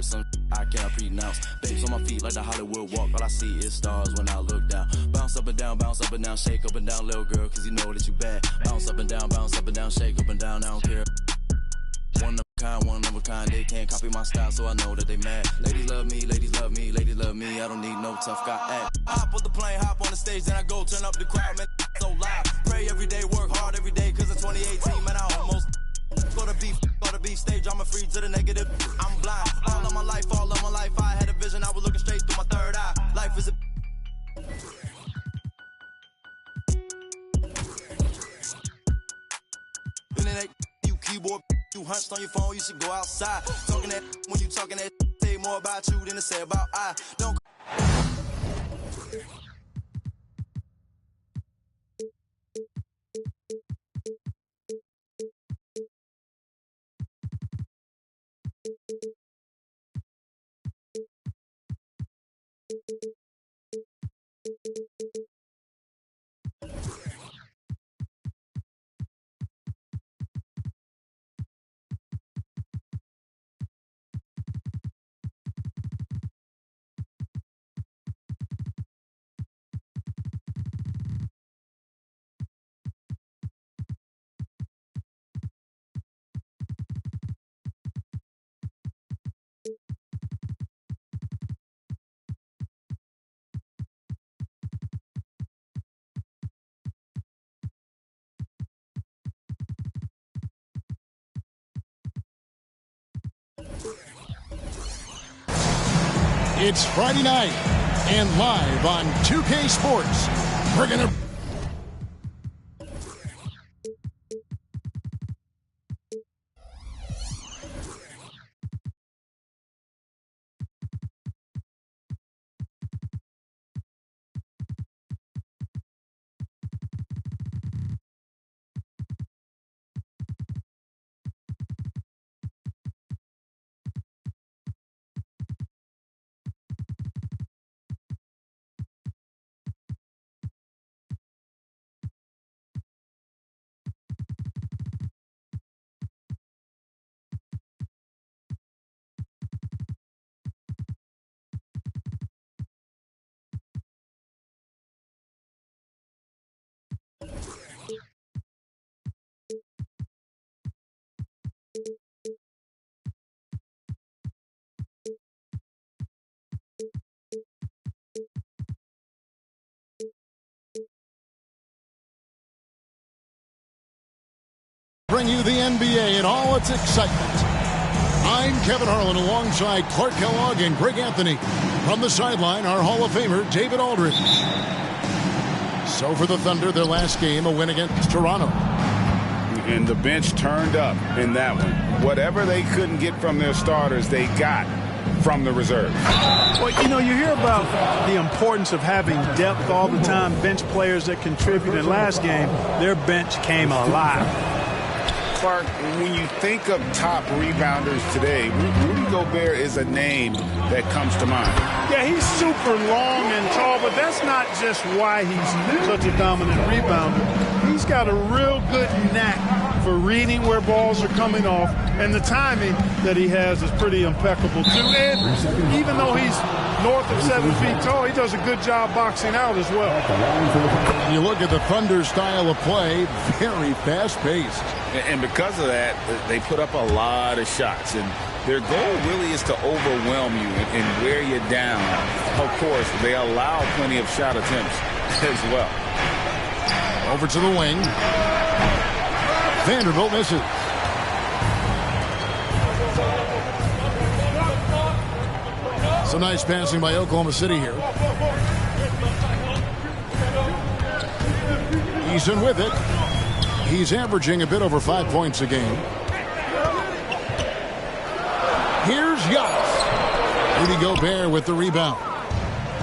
some I cannot pronounce. Babes on my feet like the Hollywood walk. All I see is stars when I look down. Bounce up and down, shake up and down, little girl, cause you know that you bad. Bounce up and down, shake up and down, I don't care. One of a kind, they can't copy my style, so I know that they mad. Ladies love me, ladies love me, ladies love me, I don't need no tough guy act. Hop on the plane, hop on the stage, then I go turn up the crowd, man, so loud. Pray every day, work hard every day, cause in 2018, man, I almost go to beef stage, I'm a free to the negative, I'm blind. All of my life, I had a vision, I was looking straight through my third eye. Life is a... You keyboard, you hunched on your phone, you should go outside. Talking that when you talking that, say more about you than to say about I. Don't. It's Friday night, and live on 2K Sports, we're going to... Bring you the NBA and all its excitement. I'm Kevin Harlan alongside Clark Kellogg and Greg Anthony. From the sideline, our Hall of Famer, David Aldridge. So for the Thunder, their last game, a win against Toronto. And the bench turned up in that one. Whatever they couldn't get from their starters, they got from the reserve. Well, you know, you hear about the importance of having depth all the time, bench players that contribute. In last game, their bench came alive. Clark, when you think of top rebounders today, Rudy Gobert is a name that comes to mind. Yeah, he's super long and tall, but that's not just why he's such a dominant rebounder. He's got a real good knack for reading where balls are coming off, and the timing that he has is pretty impeccable, too. And even though he's north of 7 feet tall, he does a good job boxing out as well. You look at the Thunder style of play, very fast-paced. And because of that, they put up a lot of shots. And their goal really is to overwhelm you and wear you down. Of course, they allow plenty of shot attempts as well. Over to the wing. Vanderbilt misses. Some nice passing by Oklahoma City here. Eason with it. He's averaging a bit over 5 points a game. Here's Giannis. Rudy Gobert with the rebound.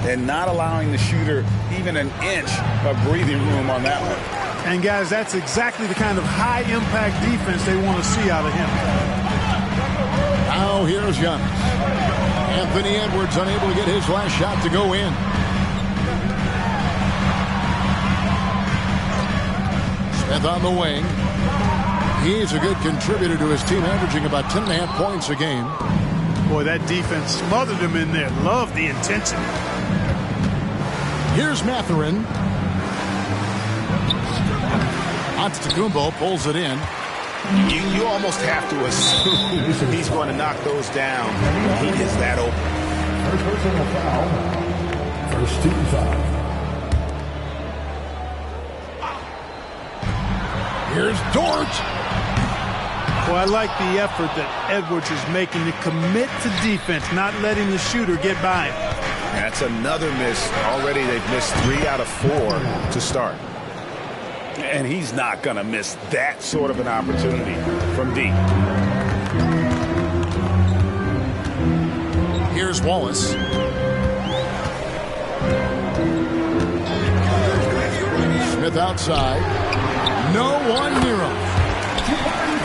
And not allowing the shooter even an inch of breathing room on that one. And, guys, that's exactly the kind of high-impact defense they want to see out of him. Now here's Giannis. Anthony Edwards unable to get his last shot to go in. Smith on the wing. He's a good contributor to his team, averaging about 10.5 points a game. Boy, that defense smothered him in there. Love the intensity. Here's Mathurin. Antetokounmpo pulls it in. You almost have to assume he's going to knock those down. He is that open. First personal foul. First team foul. Here's Dort. Well, I like the effort that Edwards is making to commit to defense, not letting the shooter get by him. That's another miss. Already they've missed 3 out of 4 to start. And he's not going to miss that sort of an opportunity from deep. Here's Wallace. Smith outside. No one near him.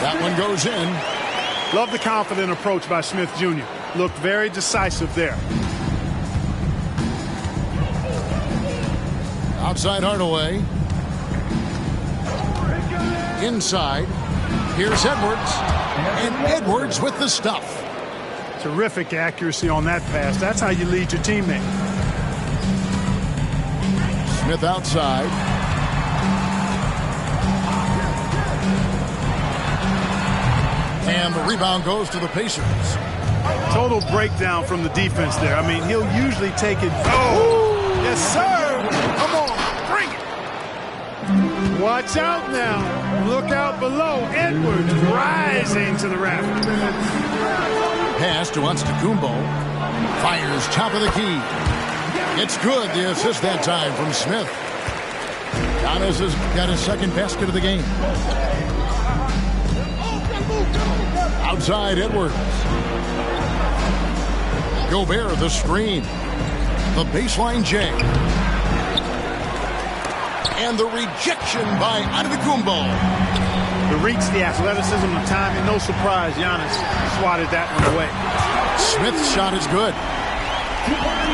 That one goes in. Love the confident approach by Smith Jr. Looked very decisive there. Outside Hardaway. Inside. Here's Edwards. And Edwards with the stuff. Terrific accuracy on that pass. That's how you lead your teammate. Smith outside. And the rebound goes to the Pacers. Total breakdown from the defense there. I mean, he'll usually take it. Oh, yes, sir. Come on, bring it. Watch out now. Look out below. Edwards rising to the rafters. Pass to Antetokounmpo. Fires top of the key. It's good. The assist that time from Smith. Giannis has got his second basket of the game. Outside Edwards. Gobert the screen. The baseline J. And the rejection by Antetokounmpo. The reach, the athleticism, the timing. No surprise, Giannis swatted that one away. Smith's shot is good.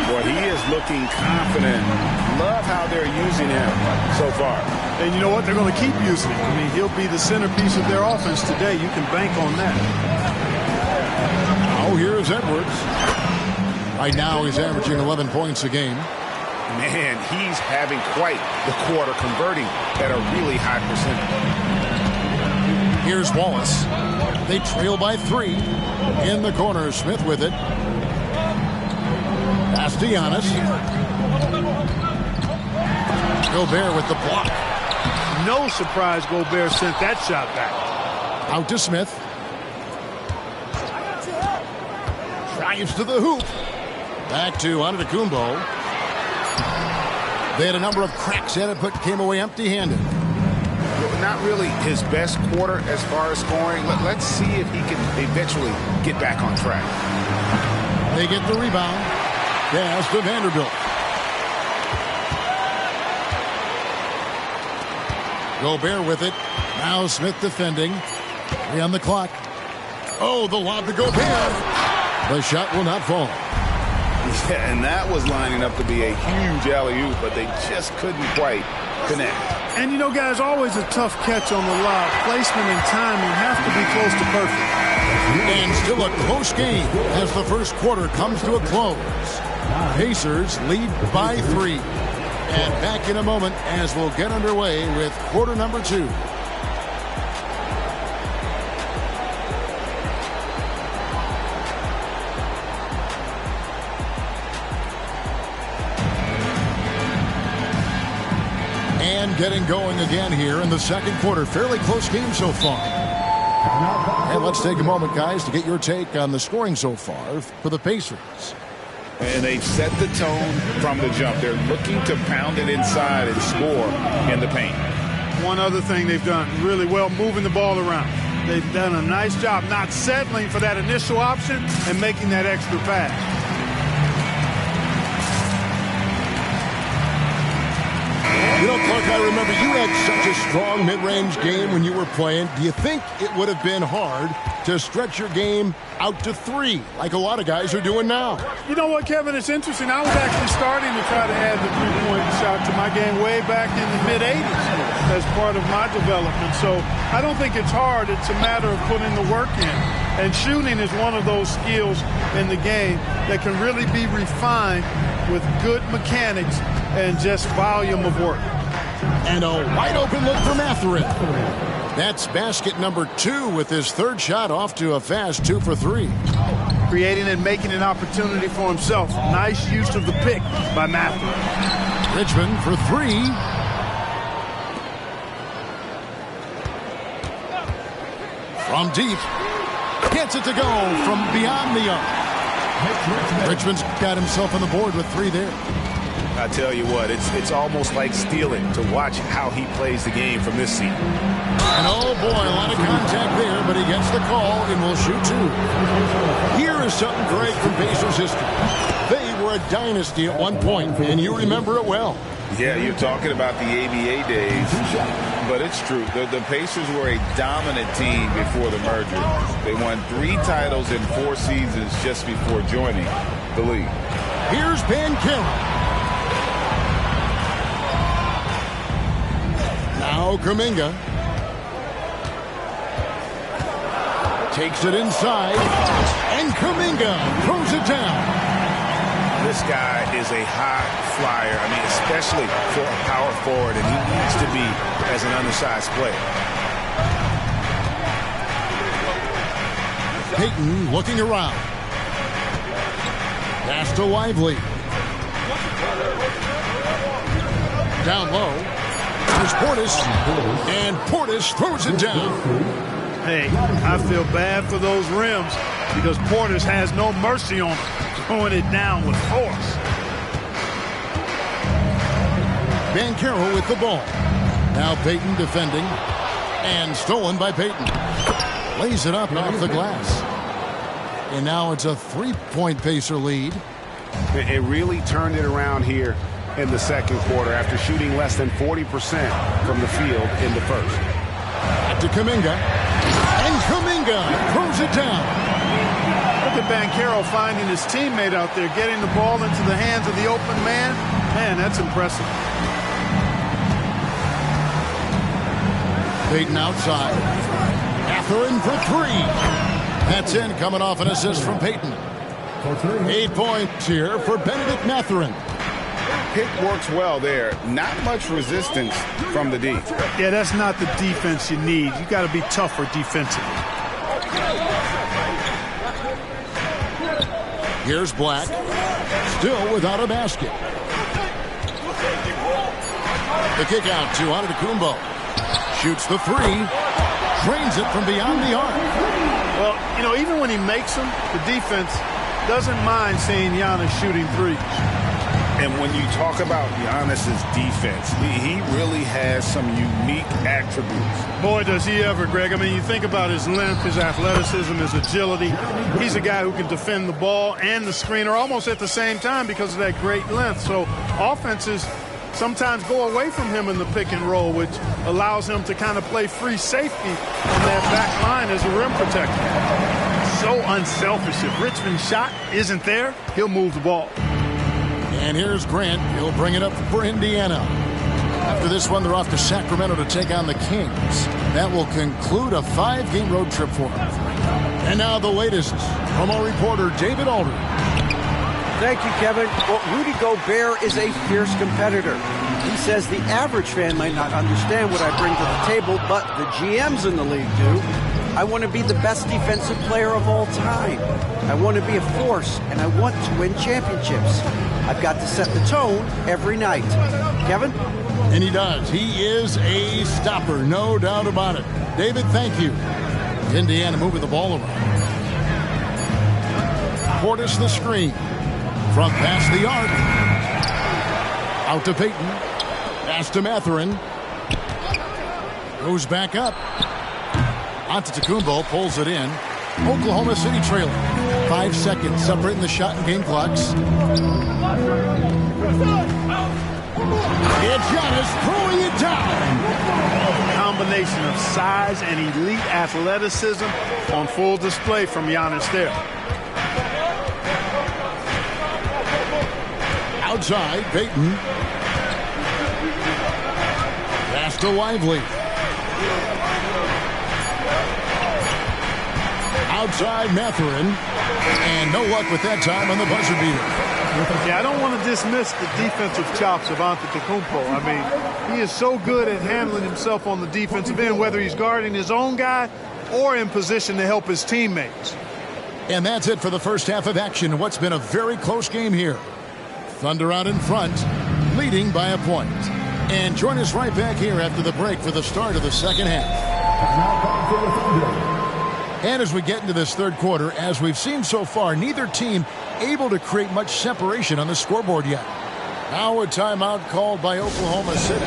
Boy, he is looking confident. Love how they're using him so far. And you know what? They're going to keep using him. I mean, he'll be the centerpiece of their offense today. You can bank on that. Oh, here's Edwards. Right now, he's averaging 11 points a game. Man, he's having quite the quarter, converting at a really high percentage. Here's Wallace. They trail by 3. In the corner, Smith with it. Pass to Giannis. Gobert with the block. No surprise Gobert sent that shot back. Out to Smith. Drives to the hoop. Back to Antetokounmpo. They had a number of cracks at it, but came away empty-handed. Not really his best quarter as far as scoring. Let's see if he can eventually get back on track. They get the rebound. Pass to Vanderbilt. Gobert with it. Now Smith defending. 3 on the clock. Oh, the lob to Gobert. The shot will not fall. Yeah, and that was lining up to be a huge alley-oop, but they just couldn't quite connect. And you know, guys, always a tough catch on the lob. Placement and timing have to be close to perfect. And still a close game as the first quarter comes to a close. Pacers lead by 3. And back in a moment as we'll get underway with quarter number 2. And getting going again here in the second quarter. Fairly close game so far. And let's take a moment, guys, to get your take on the scoring so far for the Pacers. And they've set the tone from the jump. They're looking to pound it inside and score in the paint. One other thing they've done really well, moving the ball around. They've done a nice job not settling for that initial option and making that extra pass. You know, Clark, I remember you had such a strong mid-range game when you were playing. Do you think it would have been hard to stretch your game out to 3, like a lot of guys are doing now. You know what, Kevin? It's interesting. I was actually starting to try to add the three-point shot to my game way back in the mid-'80s as part of my development. So I don't think it's hard. It's a matter of putting the work in. And shooting is one of those skills in the game that can really be refined with good mechanics and just volume of work. And a wide open look for Mathurin. That's basket number 2 with his third shot off to a fast 2 for 3. Creating and making an opportunity for himself. Nice use of the pick by Mathurin. Richmond for 3. From deep. Gets it to go from beyond the arc. Richmond's got himself on the board with 3 there. I tell you what, it's almost like stealing to watch how he plays the game from this seat. And oh boy, a lot of contact there, but he gets the call and will shoot 2. Here is something great from Pacers history. They were a dynasty at one point, and you remember it well. Yeah, you're talking about the ABA days, but it's true. The Pacers were a dominant team before the merger. They won 3 titles in 4 seasons just before joining the league. Here's Banchero. Now Kuminga. Takes it inside. And Kuminga throws it down. This guy is a high flyer. I mean, especially for a power forward, and he needs to be as an undersized player. Payton looking around. Pass to Lively. Down low. Here's Portis. And Portis throws it down. Hey, I feel bad for those rims because Portis has no mercy on them. Throwing it down with force. Banchero with the ball. Now Payton defending. And stolen by Payton. Lays it up off the glass. And now it's a 3-point Pacer lead. It really turned it around here in the second quarter after shooting less than 40% from the field in the first. Back to Kuminga. And Kuminga throws it down. Look at Banchero finding his teammate out there, getting the ball into the hands of the open man. Man, that's impressive. Payton outside. Mathurin for 3. That's in, coming off an assist from Payton. 8 points here for Benedict Mathurin. Pick works well there. Not much resistance from the D. Yeah, that's not the defense you need. You got to be tougher defensively. Here's Black. Still without a basket. The kick out to Antetokounmpo. Shoots the 3. Drains it from beyond the arc. Well, you know, even when he makes them, the defense doesn't mind seeing Giannis shooting 3s. And when you talk about Giannis's defense, he really has some unique attributes. Boy, does he ever, Greg. I mean, you think about his length, his athleticism, his agility. He's a guy who can defend the ball and the screener almost at the same time because of that great length. So offenses sometimes go away from him in the pick and roll, which allows him to kind of play free safety on that back line as a rim protector. So unselfish. If Richmond's shot isn't there, he'll move the ball. And here's Grant. He'll bring it up for Indiana. After this one, they're off to Sacramento to take on the Kings. That will conclude a 5-game road trip for them. And now the latest from our reporter, David Aldridge. Thank you, Kevin. Well, Rudy Gobert is a fierce competitor. He says the average fan might not understand what I bring to the table, but the GMs in the league do. I want to be the best defensive player of all time. I want to be a force, and I want to win championships. I've got to set the tone every night. Kevin? And he does. He is a stopper, no doubt about it. David, thank you. Indiana moving the ball around. Portis the screen. From past the arc. Out to Payton. Pass to Mathurin. Goes back up. Antetokounmpo pulls it in. Oklahoma City trailing. 5 seconds separating the shot and game clocks. It's Giannis throwing it down. Combination of size and elite athleticism on full display from Giannis there. Outside, Payton. Pass to Lively. Outside, Mathurin. And no luck with that time on the buzzer beater. Yeah, I don't want to dismiss the defensive chops of Antetokounmpo. I mean, he is so good at handling himself on the defensive end, whether he's guarding his own guy or in position to help his teammates. And that's it for the first half of action in what's been a very close game here. Thunder out in front, leading by a point. And join us right back here after the break for the start of the second half. And as we get into this third quarter, as we've seen so far, neither team able to create much separation on the scoreboard yet. Now a timeout called by Oklahoma City.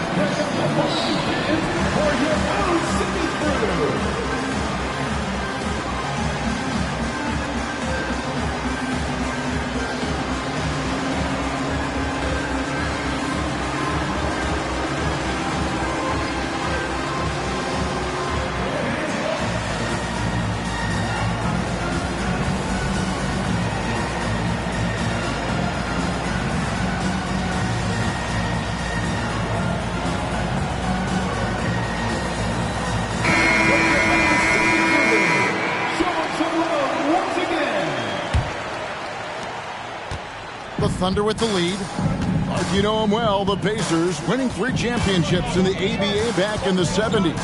Thunder with the lead. Like you know them well, the Pacers winning 3 championships in the ABA back in the 70s.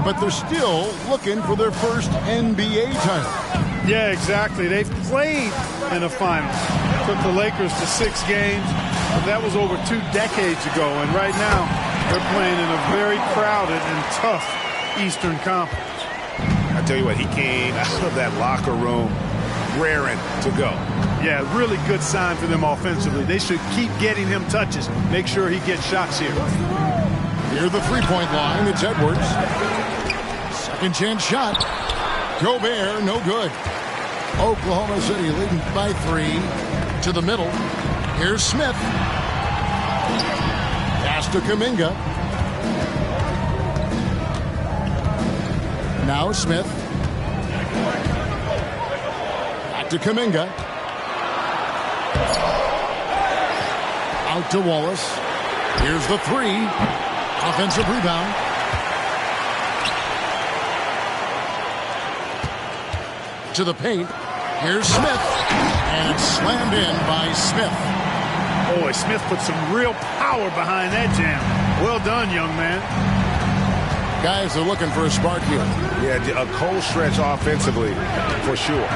But they're still looking for their first NBA title. Yeah, exactly. They've played in a final. Took the Lakers to 6 games. But that was over 2 decades ago. And right now, they're playing in a very crowded and tough Eastern Conference. I tell you what, he came out of that locker room raring to go. Yeah, really good sign for them offensively. They should keep getting him touches. Make sure he gets shots here. Near the three-point line, it's Edwards. Second chance shot. Gobert, no good. Oklahoma City leading by 3 to the middle. Here's Smith. Pass to Kuminga. Now Smith. Back to Kuminga. Out to Wallace. Here's the 3. Offensive rebound. To the paint. Here's Smith. And it's slammed in by Smith. Boy, Smith put some real power behind that jam. Well done, young man. Guys are looking for a spark here. Yeah, a cold stretch offensively, for sure.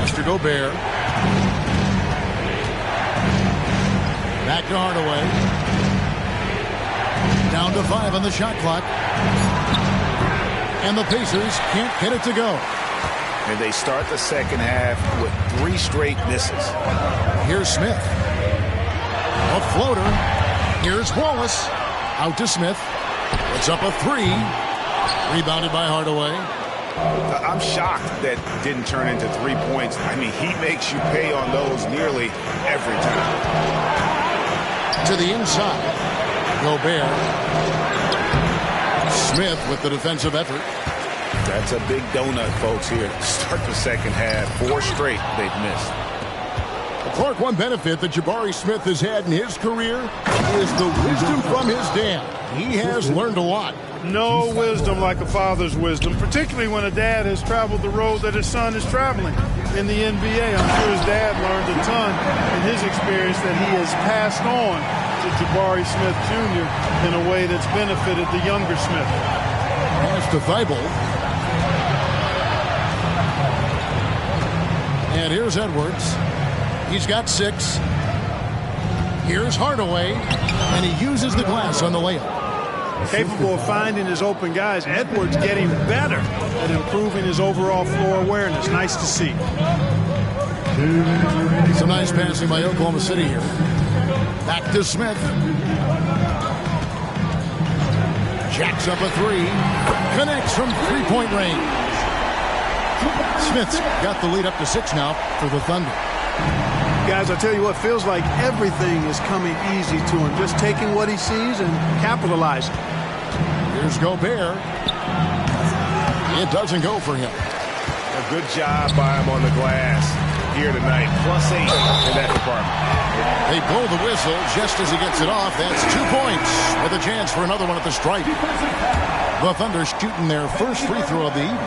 Mr. Gobert. Back to Hardaway. Down to 5 on the shot clock. And the Pacers can't get it to go. And they start the second half with 3 straight misses. Here's Smith. A floater. Here's Wallace. Out to Smith. It's up a 3. Rebounded by Hardaway. I'm shocked that didn't turn into 3 points. I mean, he makes you pay on those nearly every time. To the inside. Gobert. Smith with the defensive effort. That's a big donut, folks, here to start the second half. 4 straight they've missed. Clark, one benefit that Jabari Smith has had in his career is the wisdom from his dad. He has learned a lot. No wisdom like a father's wisdom, particularly when a dad has traveled the road that his son is traveling in the NBA. I'm sure his dad learned a ton in his experience that he has passed on to Jabari Smith Jr. in a way that's benefited the younger Smith. Pass to Thibault. And here's Edwards. He's got 6. Here's Hardaway. And he uses the glass on the layup. Capable of finding his open guys. Edwards getting better at improving his overall floor awareness. Nice to see. Some nice passing by Oklahoma City here. Back to Smith. Jacks up a 3. Connects from 3-point range. Smith's got the lead up to 6 now for the Thunder. Guys, I tell you what, feels like everything is coming easy to him. Just taking what he sees and capitalizing. Here's Gobert. It doesn't go for him. A good job by him on the glass here tonight. +8 in that department. They blow the whistle just as he gets it off. That's 2 points with a chance for another one at the stripe. The Thunder shooting their first free throw of the evening.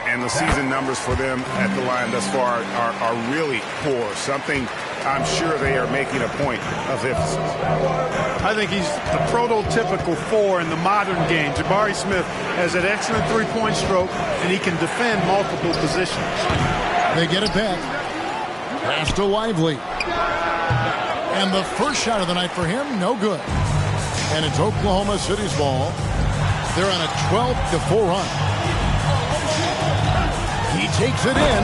And the season numbers for them at the line thus far are really poor. Something I'm sure they are making a point of emphasis. I think he's the prototypical 4 in the modern game. Jabari Smith has an excellent three-point stroke, and he can defend multiple positions. They get it back. Pass to Lively. And the first shot of the night for him, no good. And it's Oklahoma City's ball. They're on a 12-4 run. He takes it in,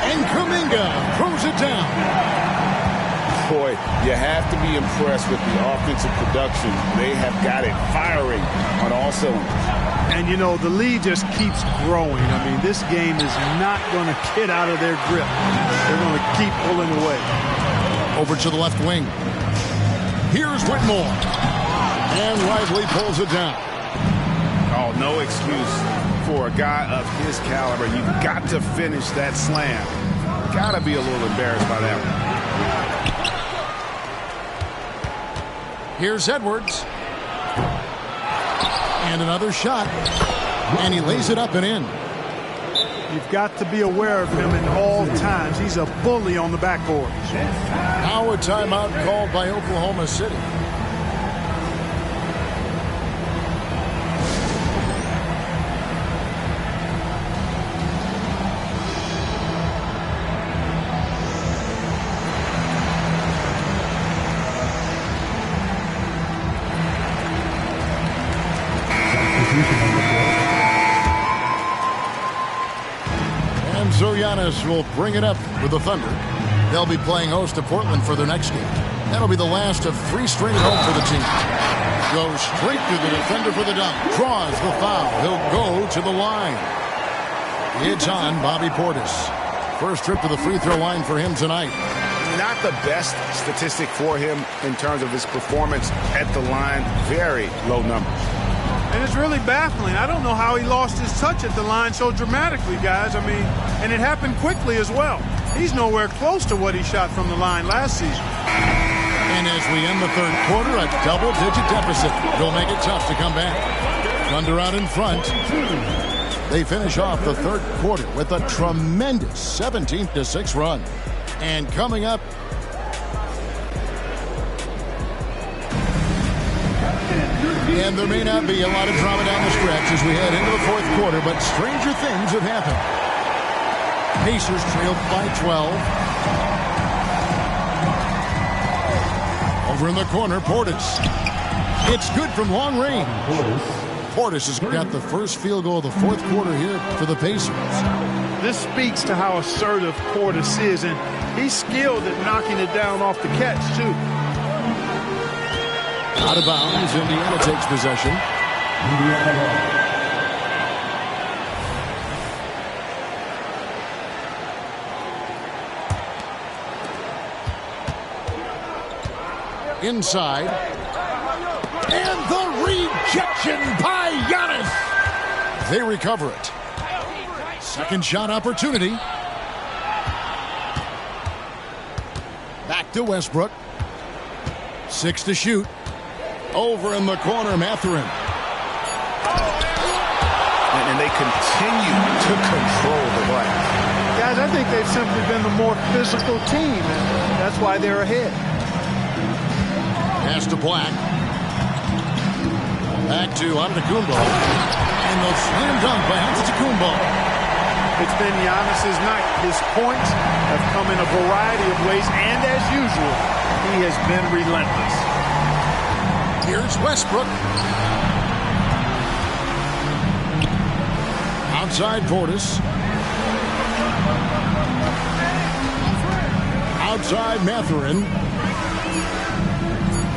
and Kuminga throws it down. Boy, you have to be impressed with the offensive production. They have got it firing on all cylinders. And, you know, the lead just keeps growing. I mean, this game is not going to get out of their grip. They're going to keep pulling away. Over to the left wing. Here's Whitmore. And Lively pulls it down. Oh, no excuse for a guy of his caliber. You've got to finish that slam. Got to be a little embarrassed by that one. Here's Edwards. And another shot. And he lays it up and in. You've got to be aware of him at all times. He's a bully on the backboard. Now a timeout called by Oklahoma City. And so Giannis will bring it up with the Thunder. They'll be playing host to Portland for their next game. That'll be the last of 3 straight at home for the team. Goes straight to the defender for the dunk. Draws the foul. He'll go to the line. It's on Bobby Portis. First trip to the free throw line for him tonight. Not the best statistic for him in terms of his performance at the line. Very low numbers. And it's really baffling. I don't know how he lost his touch at the line so dramatically, guys. I mean, and it happened quickly as well. He's nowhere close to what he shot from the line last season. And as we end the third quarter, a double-digit deficit will make it tough to come back. Thunder out in front. They finish off the third quarter with a tremendous 17-6 run. And coming up, and there may not be a lot of drama down the stretch as we head into the fourth quarter, but stranger things have happened. Pacers trailed by 12. Over in the corner, Portis. It's good from long range. Portis has got the first field goal of the fourth quarter here for the Pacers. This speaks to how assertive Portis is, and he's skilled at knocking it down off the catch, too. Out of bounds, Indiana takes possession. Inside. And the rejection by Giannis. They recover it. Second shot opportunity. Back to Westbrook. 6 to shoot. Over in the corner, Mathurin. And they continue to control the glass. Guys, I think they've simply been the more physical team, and that's why they're ahead. Pass to Black. Back to Antetokounmpo. And the slam dunk by Antetokounmpo. It's been Giannis's night. His points have come in a variety of ways, and as usual, he has been relentless. Here's Westbrook. Outside Portis. Outside Mathurin.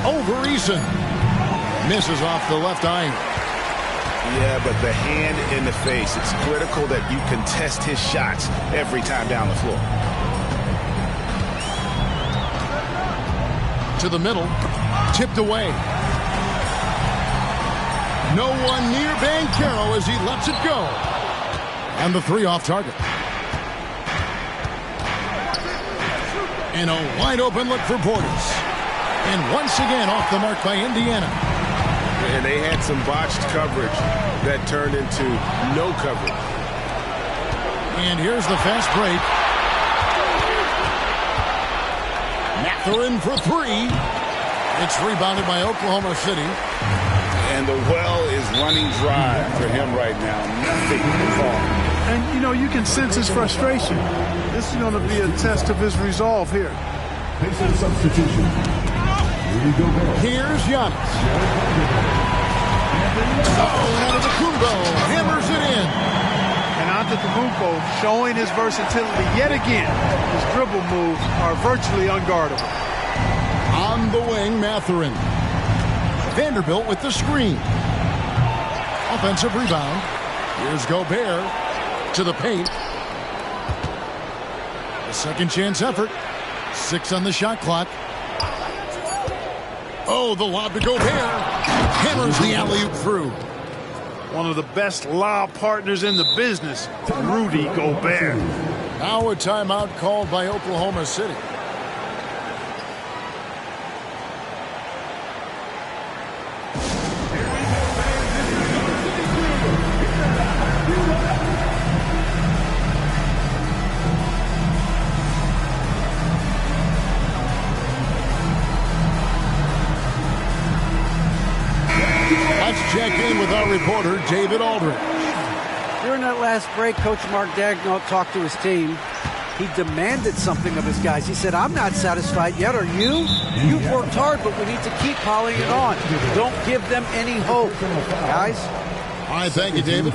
Over Eason. Misses off the left iron. Yeah, but the hand in the face. It's critical that you contest his shots every time down the floor. To the middle. Tipped away. No one near Banchero as he lets it go. And the 3 off target. And a wide open look for Portis. And once again off the mark by Indiana. And they had some botched coverage that turned into no coverage. And here's the fast break. Mathurin for 3. It's rebounded by Oklahoma City. And the well is running dry for him right now. Nothing to call. And, you know, you can sense his frustration. This is going to be a test of his resolve here. Basic substitution. Here's Giannis. Oh, Antetokounmpo hammers it in. And Antetokounmpo showing his versatility yet again. His dribble moves are virtually unguardable. On the wing, Mathurin. Vanderbilt with the screen. Offensive rebound. Here's Gobert to the paint. A second chance effort. 6 on the shot clock. Oh, the lob to Gobert. Hammers the alley-oop through. One of the best lob partners in the business, Rudy Gobert. Now a timeout called by Oklahoma City. Let's check in with our reporter, David Aldridge. During that last break, Coach Mark Daigneault talked to his team. He demanded something of his guys. He said, I'm not satisfied yet. Are you? You've worked hard, but we need to keep piling it on. Don't give them any hope. Guys? All right, thank you, David.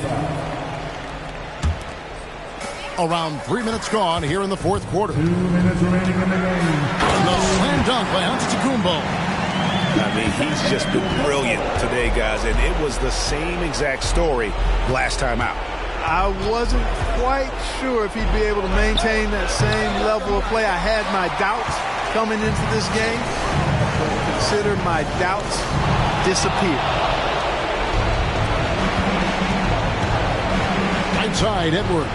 Around 3 minutes gone here in the fourth quarter. 2 minutes remaining in the game. The slam dunk by Antetokounmpo. I mean, he's just been brilliant today, guys, and it was the same exact story last time out. I wasn't quite sure if he'd be able to maintain that same level of play. I had my doubts coming into this game. Consider my doubts disappear. Right side, Edwards.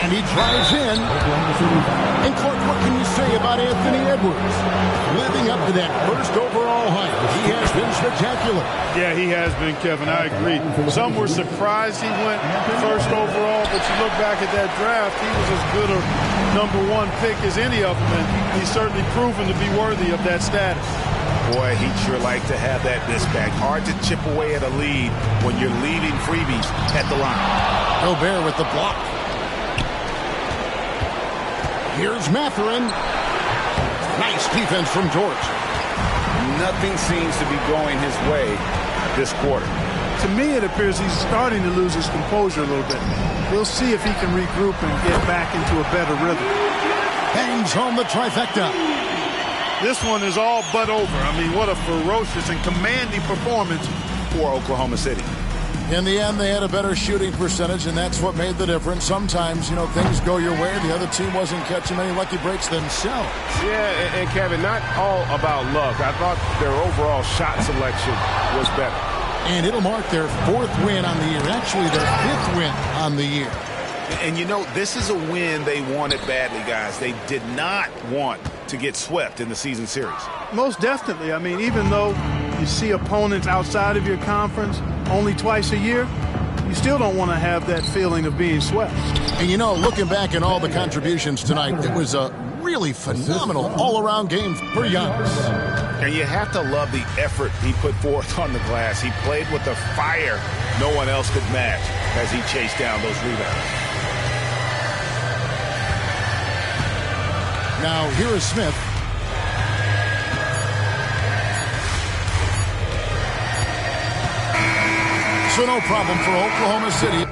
And he drives in. And Clark, what can you say about Anthony Edwards? Living up to that first overall height. He has been spectacular. Yeah, he has been, Kevin. I agree. Some were surprised he went first overall, but you look back at that draft, he was as good a #1 pick as any of them, and he's certainly proven to be worthy of that status. Boy, he'd sure like to have that back. Hard to chip away at a lead when you're leaving freebies at the line. Gobert with the block. Here's Mathurin. Nice defense from George. Nothing seems to be going his way this quarter. To me, it appears he's starting to lose his composure a little bit. We'll see if he can regroup and get back into a better rhythm. Bangs home the trifecta. This one is all but over. I mean, what a ferocious and commanding performance for Oklahoma City. In the end, they had a better shooting percentage, and that's what made the difference. Sometimes, you know, things go your way. The other team wasn't catching many lucky breaks themselves. Yeah, and Kevin, not all about luck. I thought their overall shot selection was better. And it'll mark their 4th win on the year. Actually, their 5th win on the year. And, you know, this is a win they wanted badly, guys. They did not want to get swept in the season series. Most definitely. I mean, even though you see opponents outside of your conference only twice a year, you still don't want to have that feeling of being swept. And, you know, looking back at all the contributions tonight, it was a really phenomenal all-around game for Giannis. And you have to love the effort he put forth on the glass. He played with a fire no one else could match as he chased down those rebounds. Now, here is Smith. So no problem for Oklahoma City.